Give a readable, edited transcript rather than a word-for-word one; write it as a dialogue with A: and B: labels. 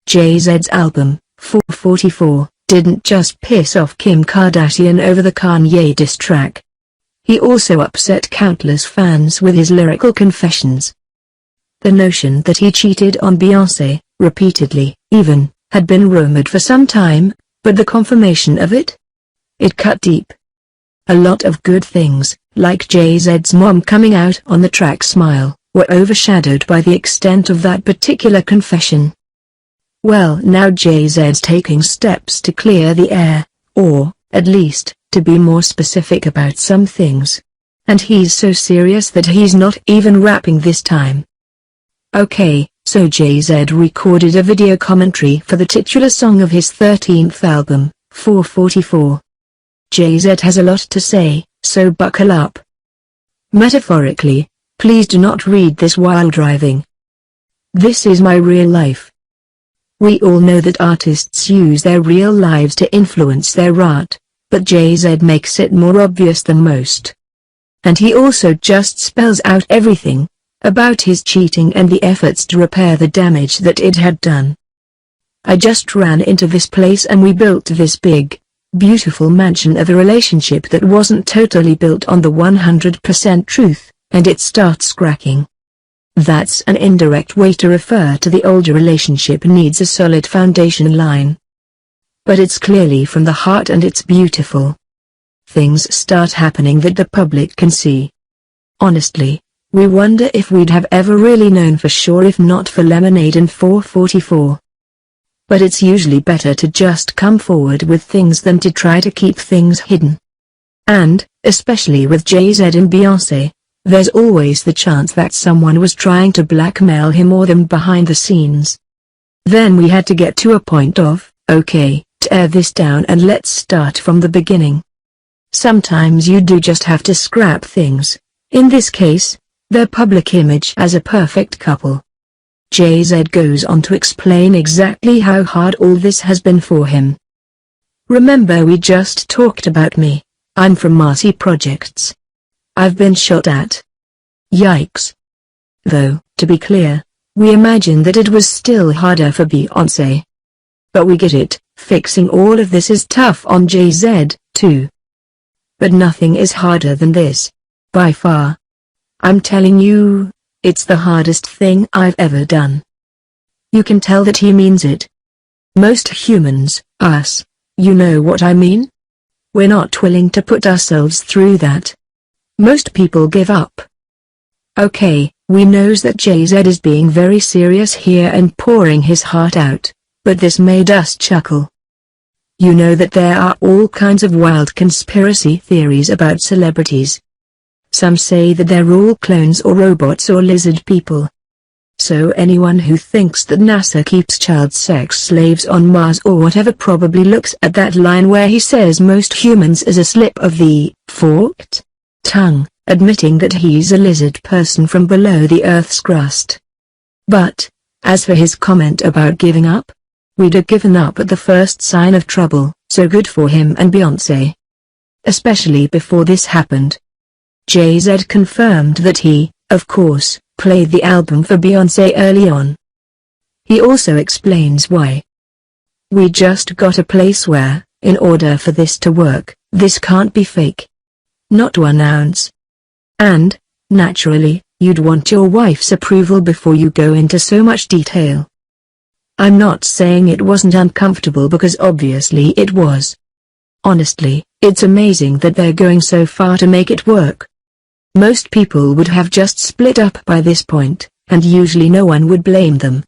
A: Jay-Z's album, 444, didn't just piss off Kim Kardashian over the Kanye diss track. He also upset countless fans with his lyrical confessions. The notion that he cheated on Beyonce, repeatedly, even, had been rumored for some time, but the confirmation of it? It cut deep. A lot of good things, like Jay-Z's mom coming out on the track Smile, were overshadowed by the extent of that particular confession. Well, now Jay-Z's taking steps to clear the air, or, at least, to be more specific about some things. And he's so serious that he's not even rapping this time. Okay, so Jay-Z recorded a video commentary for the titular song of his 13th album, 444. Jay-Z has a lot to say, so buckle up. Metaphorically, please do not read this while driving. This is my real life. We all know that artists use their real lives to influence their art, but Jay-Z makes it more obvious than most. And he also just spells out everything about his cheating and the efforts to repair the damage that it had done. I just ran into this place and we built this big, beautiful mansion of a relationship that wasn't totally built on the 100% truth, and it starts cracking. That's an indirect way to refer to the older relationship needs a solid foundation line. But it's clearly from the heart and it's beautiful. Things start happening that the public can see. Honestly, we wonder if we'd have ever really known for sure if not for Lemonade and 444. But it's usually better to just come forward with things than to try to keep things hidden. And, especially with Jay-Z and Beyonce, there's always the chance that someone was trying to blackmail him or them behind the scenes. Then we had to get to a point of, okay, tear this down and let's start from the beginning. Sometimes you do just have to scrap things, in this case, their public image as a perfect couple. Jay-Z goes on to explain exactly how hard all this has been for him. Remember we just talked about me, I'm from Marcy Projects. I've been shot at. Yikes. Though, to be clear, we imagine that it was still harder for Beyonce. But we get it, fixing all of this is tough on Jay-Z, too. But nothing is harder than this, by far. I'm telling you, it's the hardest thing I've ever done. You can tell that he means it. Most humans, us, you know what I mean? We're not willing to put ourselves through that. Most people give up. Okay, we knows that Jay-Z is being very serious here and pouring his heart out, but this made us chuckle. You know that there are all kinds of wild conspiracy theories about celebrities. Some say that they're all clones or robots or lizard people. So anyone who thinks that NASA keeps child sex slaves on Mars or whatever probably looks at that line where he says most humans as a slip of the forked tongue, admitting that he's a lizard person from below the Earth's crust. But, as for his comment about giving up, we'd have given up at the first sign of trouble, so good for him and Beyonce. Especially before this happened. Jay-Z confirmed that he, of course, played the album for Beyonce early on. He also explains why. We just got a place where, in order for this to work, this can't be fake. Not 1 ounce. And, naturally, you'd want your wife's approval before you go into so much detail. I'm not saying it wasn't uncomfortable because obviously it was. Honestly, it's amazing that they're going so far to make it work. Most people would have just split up by this point, and usually no one would blame them.